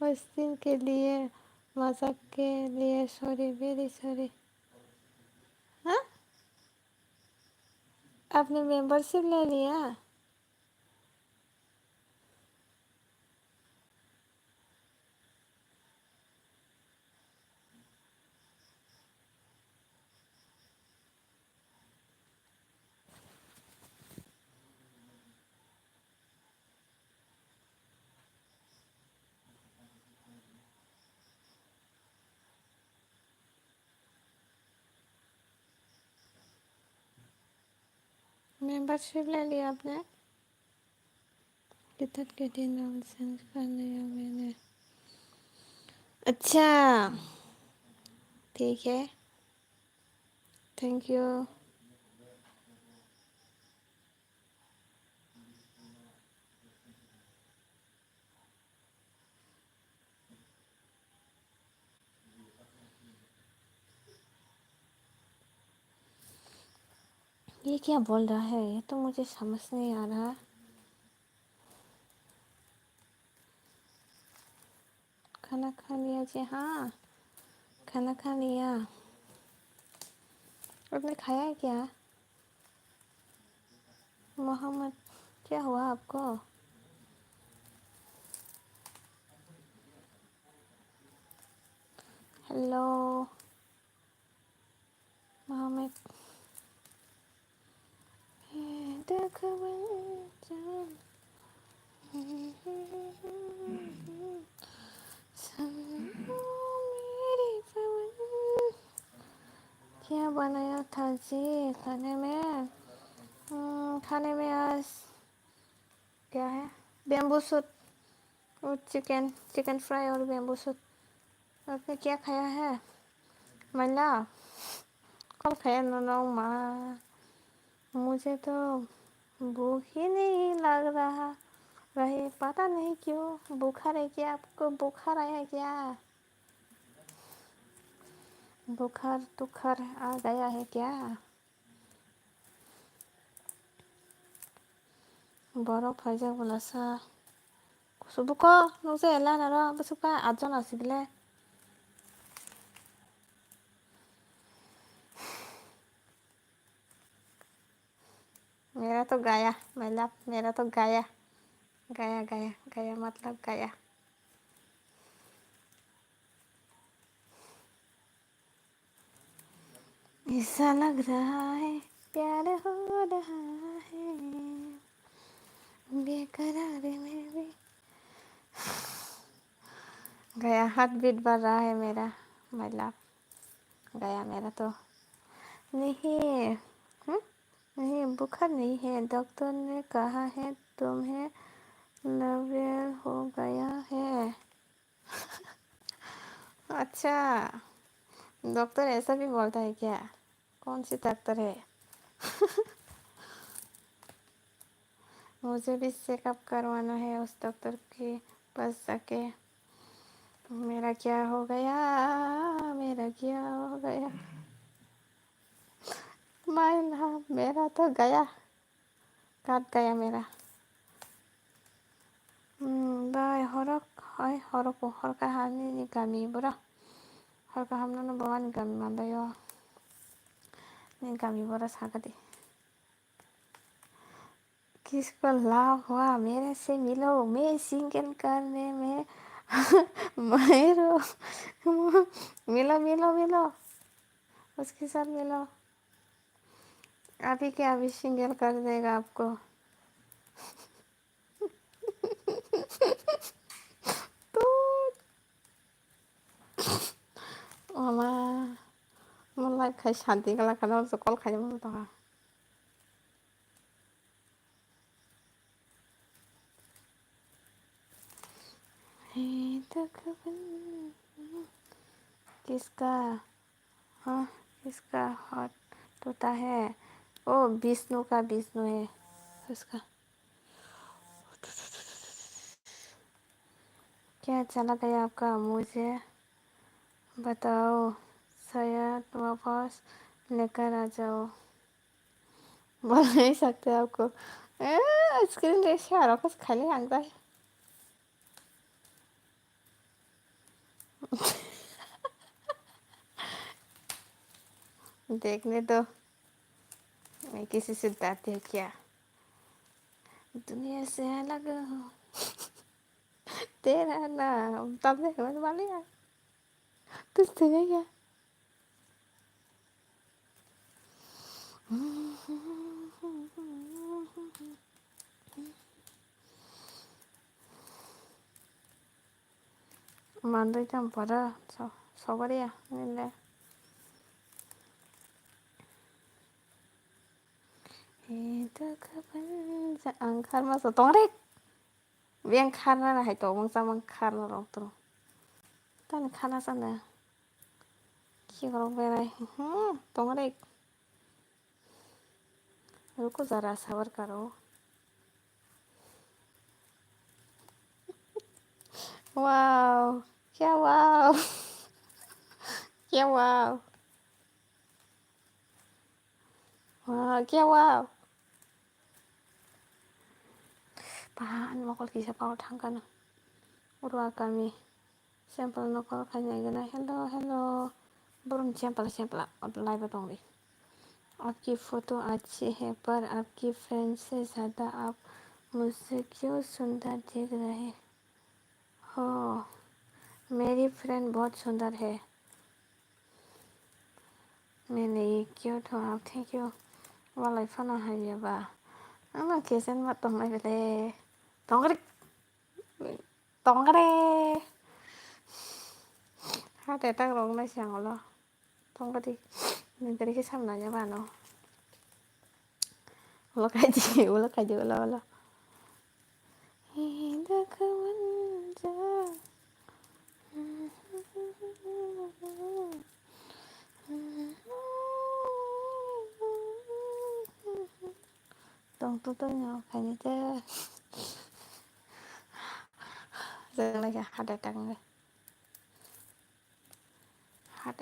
उस दिन के लिए, मजाक के लिए सॉरी, वेरी सॉरी। हाँ, आपने मेंबरशिप ले लिया? मेंबरशिप ले लिया आपने? कितना के दिन सेंड कर दिया मैंने। अच्छा, ठीक है, थैंक यू। ये क्या बोल रहा है? ये तो मुझे समझ नहीं आ रहा। खाना खा लिया जी? हाँ, खाना खा लिया। आपने खाया है क्या? मोहम्मद, क्या हुआ आपको? हेलो मोहम्मद। क्या बनाया था जी खाने में? खाने में आज क्या है? बेम्बू सूट और चिकन फ्राई और बेम्बू सूट। आपने क्या खाया है? मैला कौन खाया? नो माँ, मुझे तो भूख ही नहीं लग रहा रही, पता नहीं क्यों। बुखार है क्या? आपको बुखार आया है क्या? बुखार तुखार आ गया है क्या? बरफ aja bolasa. Subuko, nungse ela naro, besuka ajon asibile. मेरा तो गाया, मतलब मेरा तो गाया गाया गाया गाया मतलब गाया। ऐसा लग रहा है प्यार हो रहा है, बेकरार में भी। गया, हार्ट बीट बढ़ रहा है मेरा, मतलब गया मेरा तो। नहीं, हम्म? नहीं, बुखार नहीं है। डॉक्टर ने कहा है तुम्हें नवेल हो गया है। अच्छा, डॉक्टर ऐसा भी बोलता है क्या? कौन सी डॉक्टर है? मुझे भी चेकअप करवाना है उस डॉक्टर के पास जाके। मेरा क्या हो गया, मेरा क्या हो गया? माइला मेरा तो गया, काट गया मेरा। बाय हरका हानि गामि बोरा हरका हमना बवानी गामि मानदायो ने गामि बोरा सागदी। किसको लाभ हुआ मेरे से? मिलो, मैं सिंगल करने में मेरे मिलो मिलो मिलो उसके साथ मिलो, अभी क्या अभी सिंगल कर देगा आपको। तो मामा मलाई खाइ शान्ति गला खाना और कल खाने में तो किसका, हाँ किसका हॉट तोता है? ओ विष्णु का, विष्णु है उसका। क्या चला गया आपका? मुझे बताओ, शायद वापस लेकर आ जाओ। बोल नहीं सकते आपको, स्क्रीन रेशो वापस खाली आंदा है। देखने दो, मैं किसी से डरती हूँ क्या? दुनिया से अलग हो तेरा नाम, तब से समझ वाली है तुझसे क्या? 만두 좀 벌어. 서버리야. 근데 itu kapan angkar masuk tongrek. Biang karena lah itu omong sama karena orang tuh. Tan karena sana. Ki orang berai. tongrek. रुको जरा सबर करो। वाओ, क्या वाओ, क्या वाओ, वाह क्या wow. Pahan mo call kisah pa utang ka na. Urwa kami. Simple no call kanya gana. Hello, hello. Belum simple simple. अब live बताऊंगी। आपकी फ़ोटो अच्छी है पर आपकी फ्रेंड से ज़्यादा आप मुझसे क्यों सुंदर दिख रहे हो? मेरी फ्रेंड बहुत सुंदर है। मैं नहीं क्यूट हूँ, आप थैंक यू। वाला फना है ये बा। अना कैसे मत तुम नहीं बता? तोंगरे तोंगरे हाँ तेरा रोग नहीं सांगलो तोंगरे निंतरी के सामने जा बानो उला काजी उला Indah kemanca Tông tôi nhau phải như thế. Dừng lại kìa, heart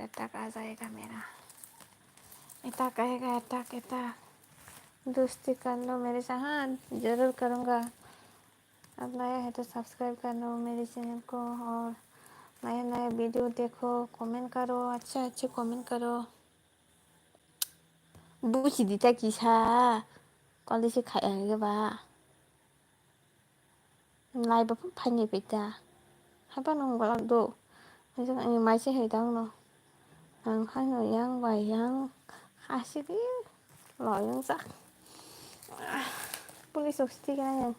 attack आ जाएगा मेरा। इतना कहेगा अटैक अटैक। दोस्ती कर लो मेरे से। हाँ ज़रूर करूँगा। अब नया है तो सब्सक्राइब कर लो मेरे चैनल को और नया नया वीडियो देखो, कमेंट करो, अच्छे अच्छे कमेंट करो। बुझी दी क्या किसा कॉलेज से खाएंगे बा लाइव फाइने बेटा हाबा नंगला दो जों आंनि माइसे हैदां न आं हानो yang bayang हासिबि लयं जा police office kan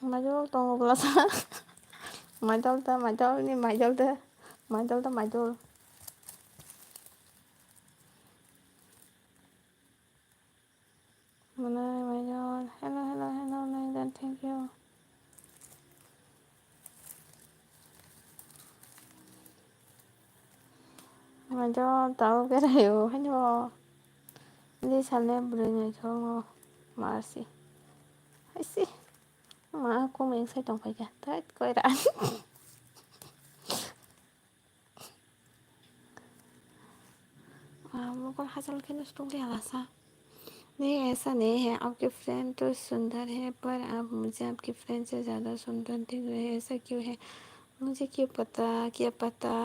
majul tong belasa majul ni majul mana majul hello Nathan thank you majul tahu cái này hello đi celebrate này thôi mà gì hay gì mà cô mình sẽ đồng phải gạt tới coi đã वो कौन हासिल के नष्ट हो गया सा नहीं ऐसा नहीं है आपके फ्रेंड तो सुंदर है पर आप मुझे आपकी फ्रेंड से ज़्यादा सुंदर दिख रहे हैं ऐसा क्यों है मुझे क्या पता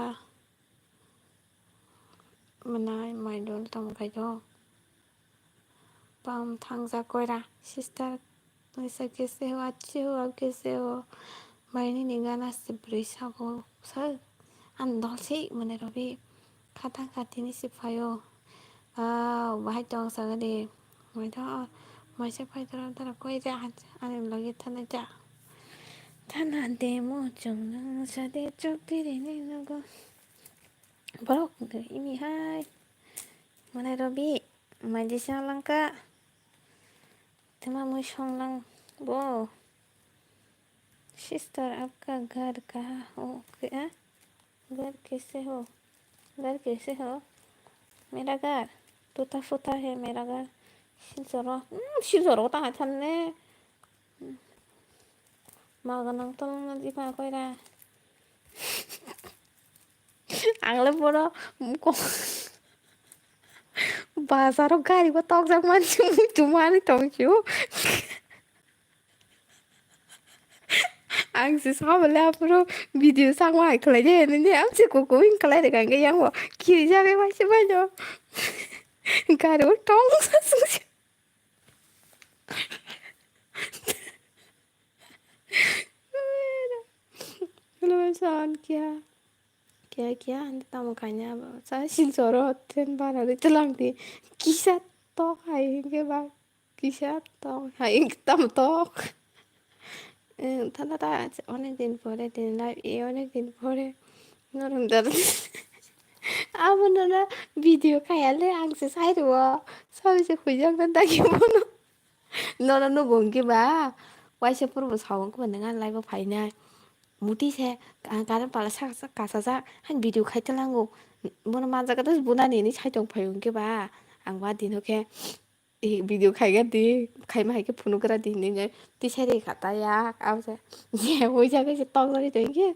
मनाई माइडोल तम भाइदो पम थांजा कोयरा सिस्टर ऐसा कैसे हो अच्छे हो आप कैसे हो भाई ने गाना से ब्रेसा को सर अंदर से मने रवि खाथा खाथिनि सिफायो बाहाय दं सागदे मैथ' मैसे फायदाराव दारा कोई जा आने लगे थाना demo chong sa de chok piri ni nago bro ini hai mana Robi maji lang kak tema mu song lang bo sister आपका घर कहाँ हो क्या घर कैसे हो मेरा घर टूटा फूटा है मेरा घर 실서로 다 탔네 마가낭 떠나지 말거라 आंलाय बर' बाजाराव गारिबो तगजाक मानसि मुथुमानि तंसिउ आंसो साबले आपरो भिडियो सांग माय खलाय दे ने आमसे को इन खलाय दे गांगे यांगो किरि जागे माइसे बायदो गारिबो टंग सासुसि Lumayan क्या kita makanya saya silsorot ten bara itu lang di kisah tok hai ke ba kisah tok hai tam tok tanda অনেক দিন পরে দিন লাইভ অনেক দিন পরে নরম দাদা 아무나 비디오 가야래 앙세 사이르와 사위세 후장난다기 뭐노 너는 너 뭔게 봐 와이세 프로브 사원 거 내가 라이브 파이냐 무티세 가는 발라 삭삭 가사자 한 비디오 카이틀랑고 뭐는 맞아가도 무난히 차이동 파용게 봐 앙바 디노케 이 비디오 카이가디 카이마 하이게 푸누그라 디니네 티세리 갔다야 아우세 예 오이자게 떡거리 되게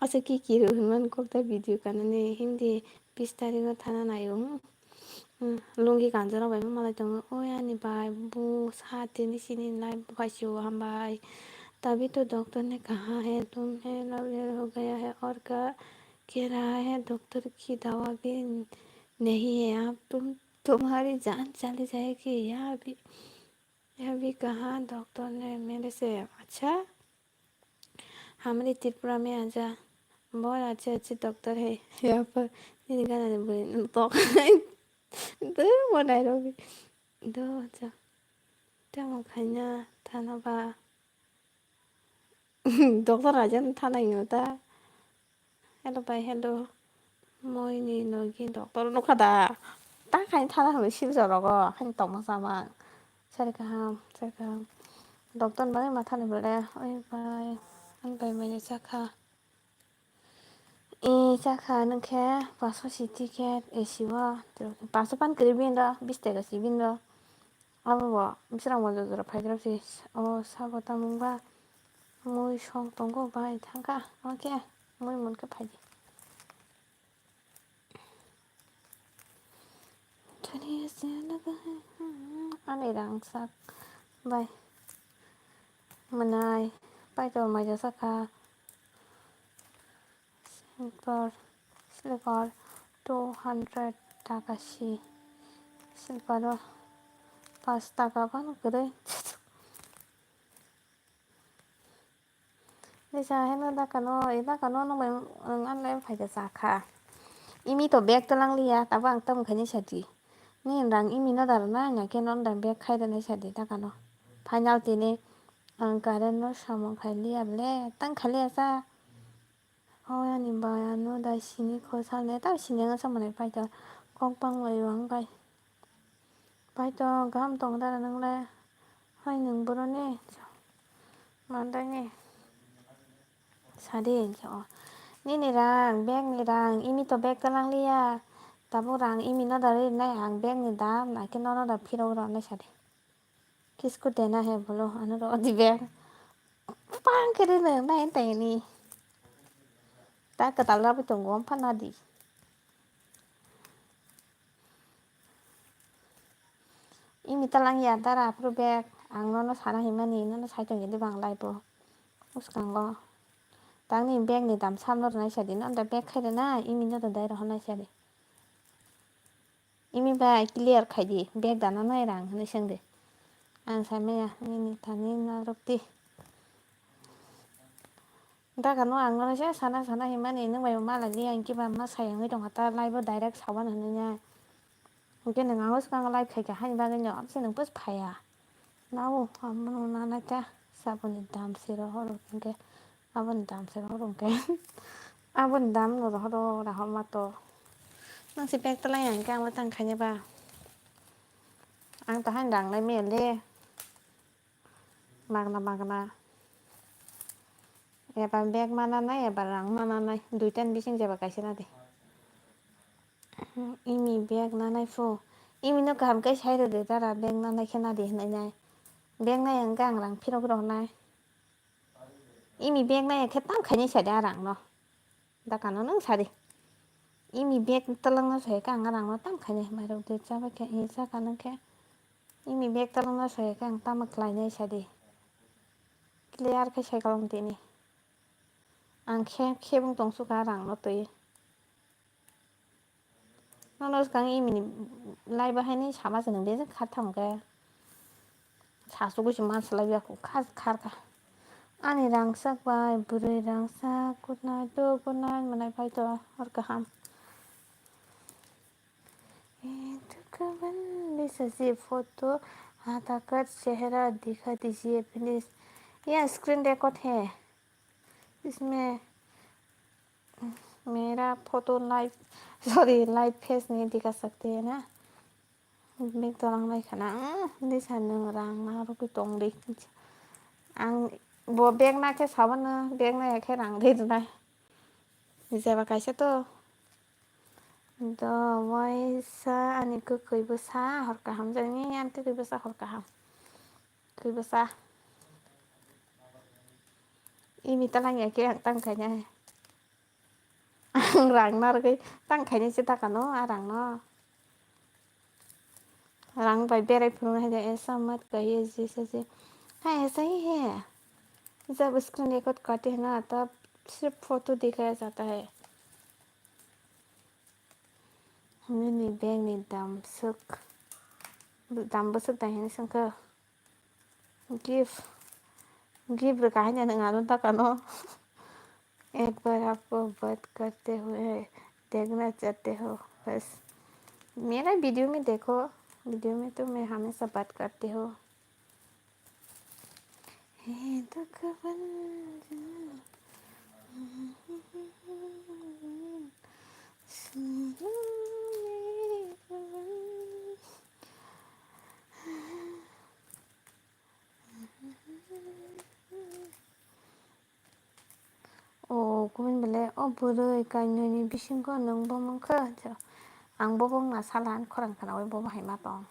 असं की हनुमान कोकता भिडियो कानने हिन्दी 20 तारिखको थाना नायो लुंगी कांजरा भाई मलाई तो ओ यानी भाई वो साथी सिनी लाइव फंसी हो हम भाई तभी तो डॉक्टर ने कहा है तुम्हें लव हो गया है और कह रहा है डॉक्टर की दवा भी नहीं है आप तुम्हारी जान चली जाएगी यह भी कहा डॉक्टर ने मेरे से अच्छा हमारी त्रिपुरा में आजा बहुत अच्छे डॉक्टर है यहाँ पर तो mau Nairobi do aja dia makanya tanah ba dokter aja tanah ingota hello bye hello mau ini lagi dokter nu kada tak kain tanah harus sil jorogo kan tong sama cari kaham dokter bang mata nih boleh oi bye an bye bye caka caka nengke paso city cat esiwa paso pan keribinda biste kasibinda apa bo misrang 먼저 들어 발그럽지 사보다 뭔가 muy song tongo bai thangka oke muy mun ka phaji thani se laga ane rang sak bai manai pai to mai ja saka silver 200 টাকা silver 5 টাকা বানো করে Lisa hena da kano no mai an lai phải da saka imi to bag to lang liya ta bang tam khani sati ni rang imi no dar na nya ke non dan bag khai da nai sati ta kano final tini ang karen no samong khai liya ble tang khali asa ya ni ba ya no da sini ko sa le ta sini nga sa mane pai to kong pang lai wang pai to gam tong da nang le hai nang bro ne mandai ne 사딘 니니랑 백니랑 이미 또 백가랑 리야 다보랑 이미 너다를 나양 백니다 나게 너너다 필요로 내 사디 किसको देना है बोलो अनुरोध bag पांग करे न मैं तेनी ता कताला पे तो गोम फना दी इमी तलांग या तारा प्रो बैग आं ननो साना हिमानी ननो साइतों गेदे बांगलाय बो उसकांगो 당니 백니 담 삼로로 나이샤디 넌다 백하이나 이미 너도 다이로 하나샤디 이미 바 클리어 카이디 백 다나 나이랑 하나샹데 안 사메야 니니 타니 나롭디 Takano angno sih sana himani nung bayo malagi yang kiba masayang itu ngata live direct sawan hananya. Mungkin nang aus kang live kayak hani bagay nyo sih nung pus paya. Nau amno nana ta sabun dam siro horo ke abun dam siro horo ke abun dam no horo ra mato. Nang si pek tala yang kang latang kanya ba. Ang tahan dang lai mele magna এবার bag মানা নাই এবার রাং মানা নাই দুইটান বিচিং যাবা কাইছে না দে ইমি bag নানাই ফো ইমি no kaham kai sai de dara bag nanai khena de nai nai bag nai ang gang rang phiro nai imi bag nai khe tam khani sa da rang no da kan no sa de imi bag talang no sai kang rang no tam khani mai ro de cha ba khe e sa kan khe imi bag talang no sai kang tam klai nai sa de clear khai sai kalong de ni ang khe bung tong su ka rang no tui no kang imi lai ba hai ni sama jeng de kha tham ga 사수고시 만슬라비아고 카르카 아니 랑삭 바이 부르 랑삭 굿나잇 또 굿나잇 마나이 파이터 अर्काहाम लीजिए photo हाथा कर चेहरा दिखा दीजिए please यह screen record है इसमें मेरा फोटो लाइव फेस नहीं दिखा सकते है ना Big tolong lai khana di sana orang naruh kitong di ang bo bag na ke sawan bag na ke rang di nai bisa pakai satu do waisa ani ku kui besar horkaham jadi anti kui besar horkaham kui besar ini talang ya ke tang kayaknya rang nar cái tang kayaknya kita kan arang no रंग भाई बेरे फूल है ऐसा मत कहिए जैसे हाँ ऐसा ही है जब स्क्रीन रिकॉर्ड करते हैं ना तब सिर्फ फोटो दिखाया जाता है Mini bag ni dam besuk dah ini sangka give berkahnya dengan unta kano एक बार आपको बात करते हुए देखना चाहते हो बस मेरा वीडियो में देखो वीडियो में तो मैं हमेशा बात करती हूँ 고민 빌래 부르이 까이느니 비신 거 능보면 저 안 보고 나 살란 코랑 가나 왜 보면 해마도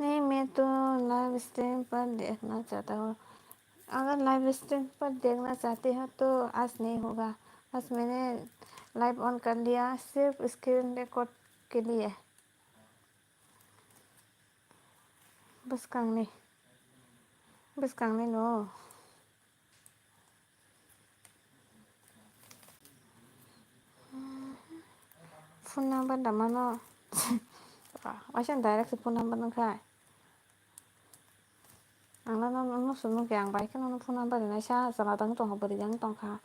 नहीं मैं तो लाइव स्ट्रीम पर देखना चाहता हूँ अगर लाइव स्ट्रीम पर देखना चाहते हो तो आज नहीं होगा आज मैंने लाइव ऑन कर लिया सिर्फ स्क्रीन रिकॉर्ड के लिए बस कांगने नो phone number đama no wasan direct phone number nang khai ang no sunu ke ang bai kan no phone number na sa sala dang tong ha bari dang tong kha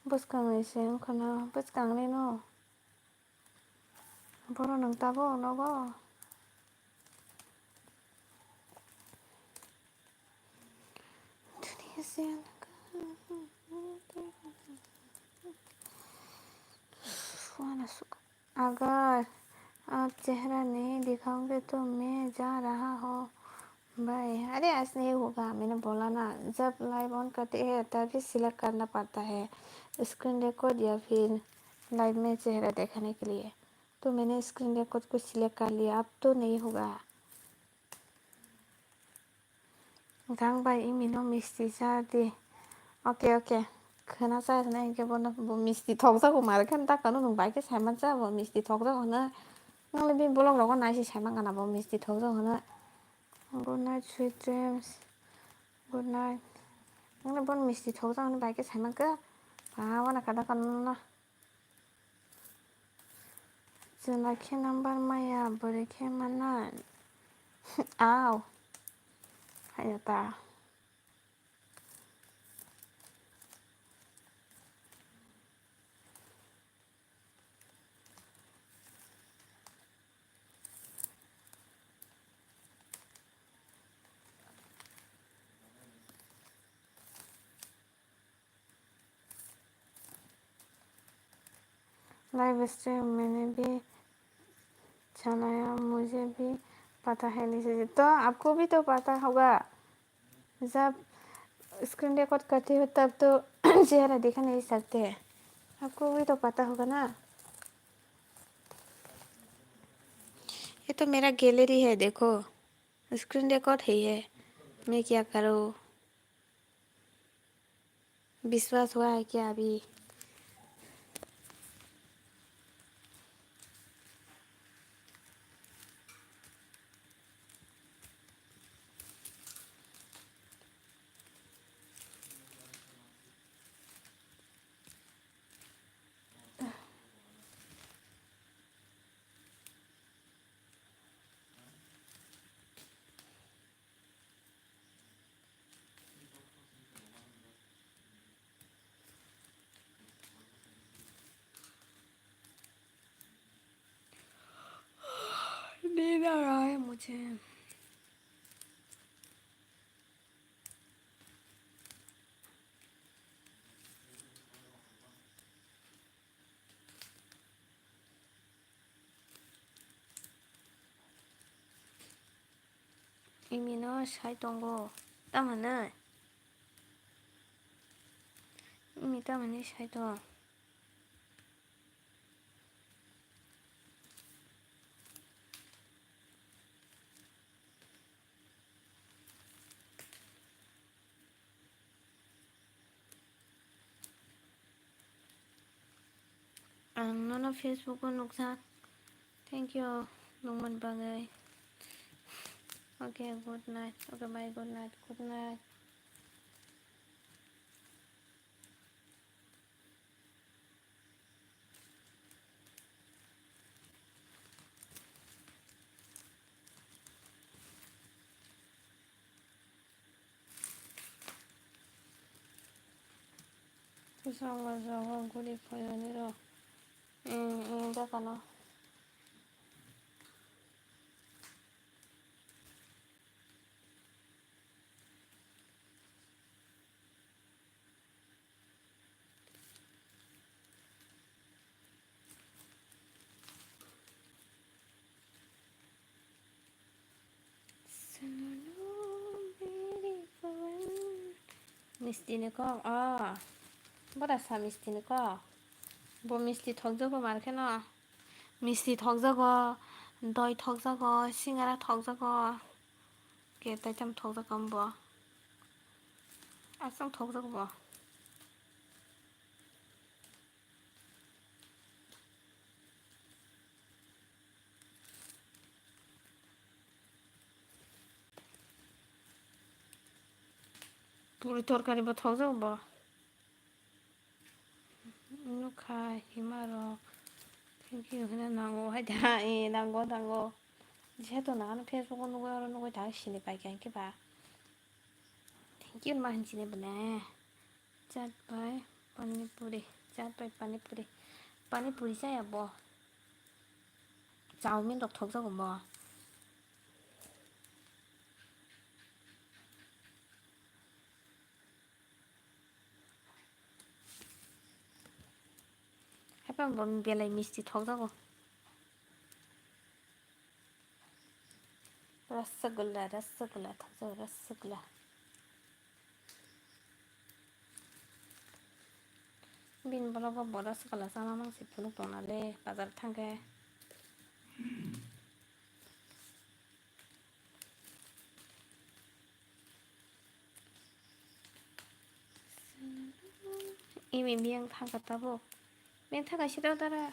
bus kang ne sem khana bus kang ne no boro nang ta bo no go अगर आप चेहरा नहीं दिखाओगे तो मैं जा रहा हूँ भाई अरे ऐसा नहीं होगा मैंने बोला ना जब लाइव ऑन करते हैं तभी सिलेक्ट करना पड़ता है स्क्रीन रिकॉर्ड या फिर लाइव में चेहरा दिखाने के लिए तो मैंने स्क्रीन रिकॉर्ड को सिलेक्ट कर लिया अब तो नहीं होगा gang भाई इमिनो मिस्टी जाती okay खोनाजाना 이게 뭐 미스티 덕사고 말kan tak kanu nung baike saman sa 뭐 미스티 덕사고 na nang lebih bolong lo na si saman kana 뭐 미스티 덕사고 na good night sweet dreams good night nang lebih 미스티 덕사고 na baike saman ka wana kada kana जेनाखि number माया बोरैखे मानाय आव हायता live stream मैंने भी चलाया, मुझे भी पता है नहीं तो आपको भी तो पता होगा। जब स्क्रीन रिकॉर्ड करते हो तब तो चेहरा दिखा नहीं सकते, आपको भी तो पता होगा ना। ये तो मेरा गैलरी है, देखो स्क्रीन रिकॉर्ड है मैं क्या करूँ। विश्वास हुआ है क्या अभी? नींद आ रहा है मुझे। 이미는 샤이동고 따면은 이미 따면은 샤이동 너는 페이스북은 녹사 땡큐 농만 방에 오케이 굿나잇 오케이 바이 굿나잇 굿나잇 무서워서 얼굴이 보여내려 내가나 मिस्टीनिको बड़ा मिस्टीनिको 뭐 미스티 덕저거 많게나 미스티 덕저거 너희 덕저거 싱가라 덕저거 걔들 좀 덕저거 뭐 아성 덕저거 뭐 우리 তরকারি 뭐 덕저거 뭐 누카 히마로 땡큐 그냥 나고 하자 난거 쟤도 나는 페이스북 누구 당신이 밖에 안 봐. 땡큐 많이 지내보네. 짠빠이 파니뿌리 짠빠이 파니뿌리 짜야 뭐 짜오민도 덕저거 뭐 해봐 뭐 별로 미스티 덕저거 rasgulla 덕저거 rasgulla 민보라가 뭐 rasgulla 사나망 싶은 동안에 바जार 탄게 이미 미양 타갔다고 미양 타가 싫어더라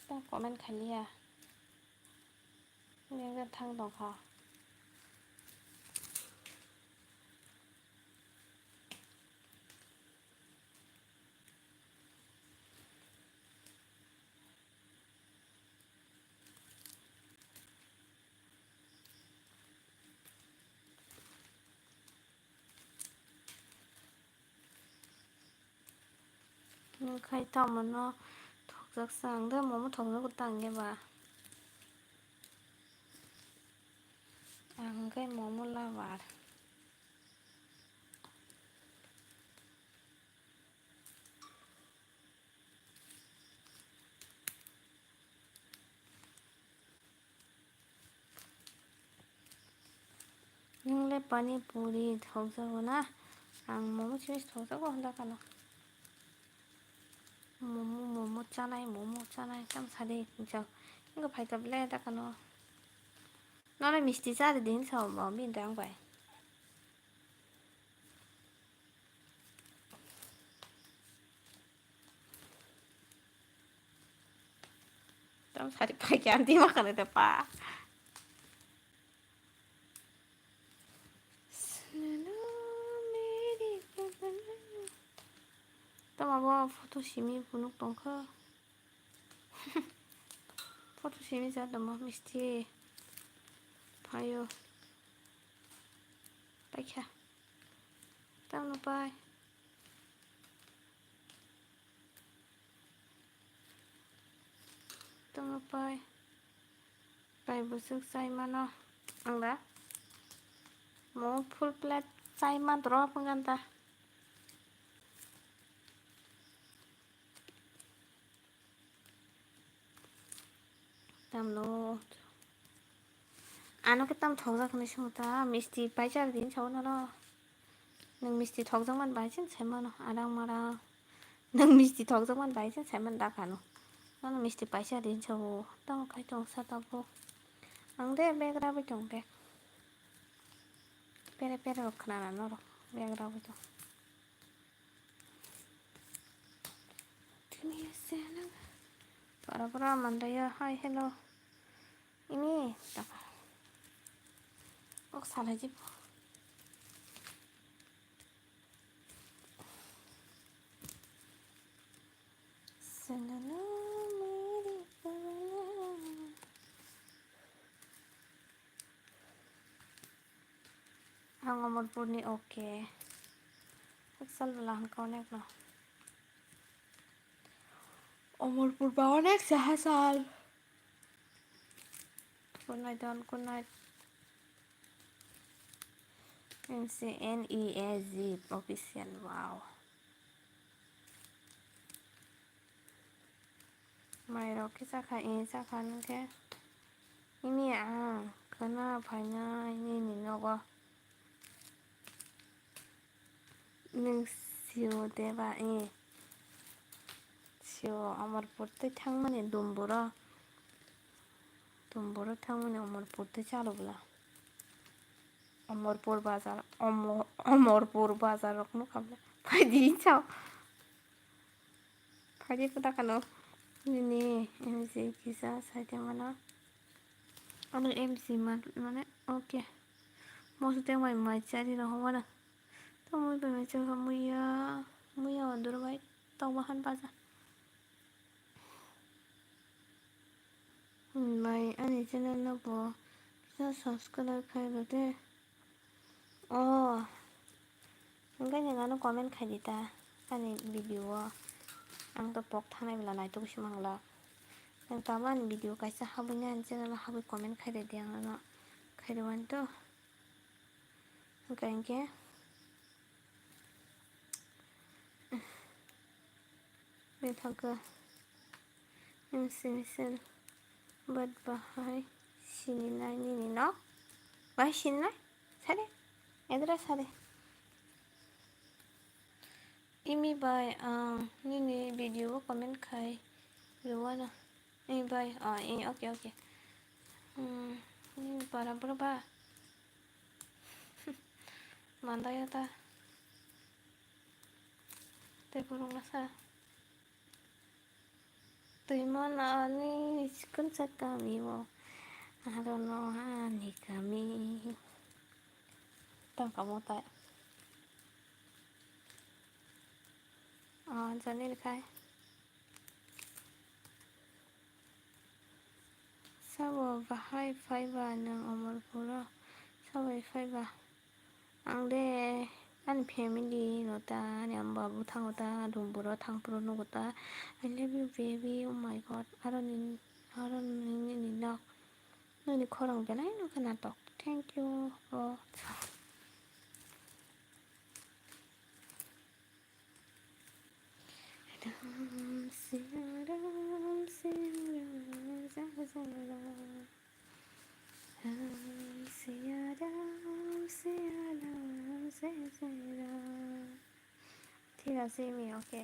딱 보면 갈리야 미양은 탕도 가 Khai tông mà nó thuộc giấc sáng đó mà thuộc giấc tàng nghe bà ăn cái mồm la vạt nhưng lấy pani puri thuộc giấc na ăn mồm chỉ thuộc giấc không đó cả nó mồm cha này 참 살이 진짜 이거 발톱 내다가 nó là 미스티 ra đến sau mà mình đang vậy 참 살이 밖에 안 뒤막하네 대파 tao mà bỏ photo xími bunu tông khơ photo xími ra tao mà misti payo bay kha tao nó bay tao nó bay bữa sức say mà nó ăn đã mau full plate say mà drop ngan ta tam nó nó cái tam thầu ra cái này ta misti bay ra đến chỗ nó nâng misti thầu ra mình bay chứ sai mà nó đang mà ra nâng misti thầu ra mình bay chứ sai mình đã cả nó nó misti bay ra đến chỗ tao cái trong sao tao vô ăn đấy bé ra với chồng bé bé rồi khana nó rồi bé ra với chồng thì sẽ nó para mandaya hi hello ini tak salah aja senana ang amor purni okay sal lang connect na Omolpur bawanek sahasal. Good night. NCNEAZ official. Wow. Mayro kita kain sa kanan ke. Ini karena banyak ini nogo. Neng siu deba siu amar purte thangmane dumbura thangmane amar purte chalo bula. Amarpur बाजार रखनो खाबले फायदी चाव फायदी पता कनो ini MC kisah saya mana anu MC mana oke maksudnya mai cari noh mana tuh mau baca kamu ya ondur baik tambahan baca mai ani channel na bo bisa subscribe kayak deh enggak anu komen kayak kita kan video ang topok tanay bila na ito ko simangla ang taman video kaysa habang yan sila na habang comment kayak dia ano kayak dewan to ang kain ke betag ka yung sinisel bad bahay sinilay nini no bahay sinilay sade edra sade Imi bay ini video comment kai luwana ini bay ini oke ini para berapa manda ya ta te burung nasa mana ni chicken set kami mo I don't know ni kami tang kamu tak Jangan khai sao và hai và nâng ở một phố đó sao vậy hai và ăn đê आंनि family न'ता आंनि आम्बाबो थाङोता रुमबुराव थांब्रो नगोता I love you baby oh my god आरो नोंनि नोंनि खरं बेलाय नुखा नाटक thank you ঠিক আছে আমি ওকে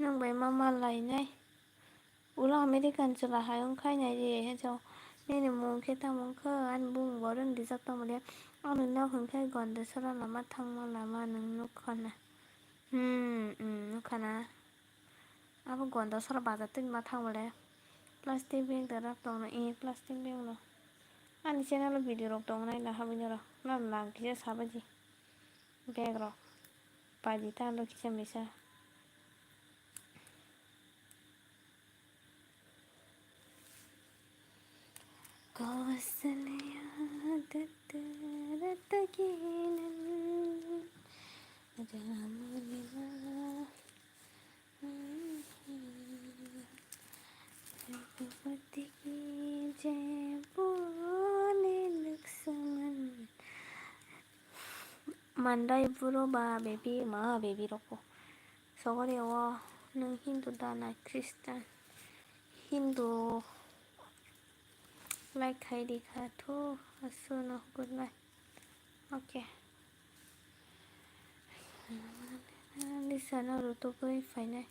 नोंबाय मा मा लायनाय उला अमेरिकान चला हायं खायनाय जे हेजाव नेने मुंखे तामुंखो आन बुंबाव रोंदि जातामुले आनु नावखंखाय गन्दा सरा लामा थांमा लामा नों नुखाना नुखाना आबो गन्दा सरा बाजाते मा थांमाले प्लास्टिक बेग दारा तंना प्लास्टिक बेग न आनि चेनेल भिडिअ रक दं नायला हाबिनो र ना लांखिजा साबादि बेग रक बादि तालो खिसा मिसा Mandai buro ba baby ma baby roko sogorewa nung Hindu dana Christian Hindu like Heidi Kato asuno good night okay Lisa no ruto boy fine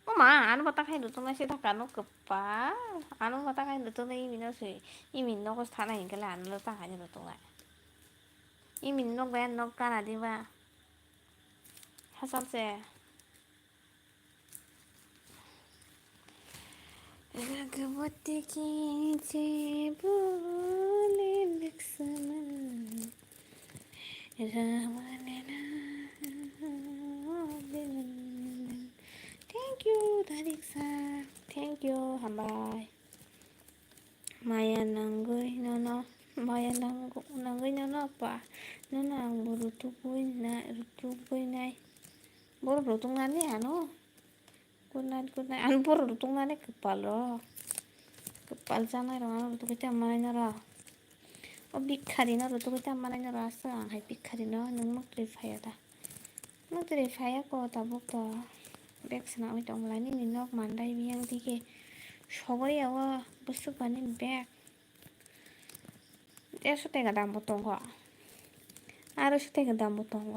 Oma anu bata kai ruto na sita kano kepa anu bata kai ruto na imin no ko thana ingala anu ta kai ruto na imin no ga no kana diba hasam se Ragavati ki jai bole Lakshman Ramanana Thank you Dariksa Thank you Hambai Maya nanggui nono Maya nanggui nono apa Nono ang rutuboy nai Boro rutung nani ano Good night Anu boro rutung nani kepal sana ro anu rutung kita mana ro Oh bikhari no rutung kita mana ro asa hai bikhari no nung mukri faya ko tabuk to bek sana oi tong lani ni nok mandai biang dike sogori awa busuk bani bek 100টাকা দাম বতঙ্গ 200টাকা দাম বতঙ্গ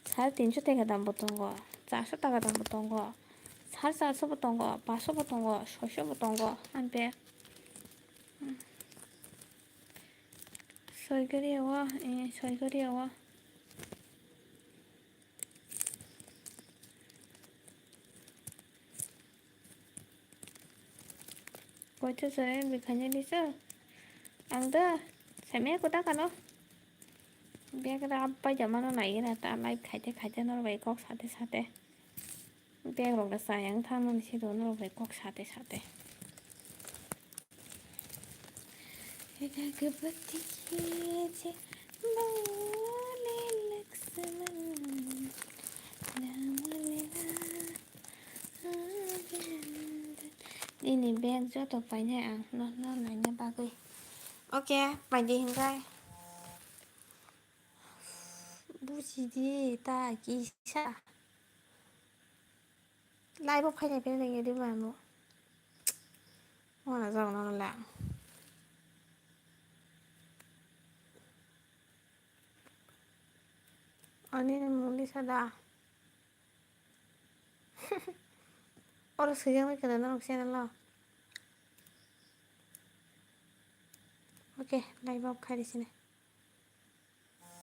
350টাকা দাম বতঙ্গ 400টাকা দাম বতঙ্গ 450 বতঙ্গ 500 বতঙ্গ 600 বতঙ্গ আনবে সৈগরিয়াওয়া সৈগরিয়াওয়া কইতে জরে বিখানে দিছে আংদা সামে কোটা কানো বেগরা আব্বা জামানো নাই না তা লাইভ খাইতে নরবাই কক সাথে বেগ রগা সায়াং থামন সিদো নরবাই কক সাথে এটা গবতি যে বলে Lakshman ini bag joto paine ang no naina bagui oke pagi hinggai बुजिदि ता लाइभआव फैनायनिफ्राय नोङो देबारम' माना जागोन नालाय अनि मुंली सदा और सजन में करना चैनल ओके लाइव ऑफ खाई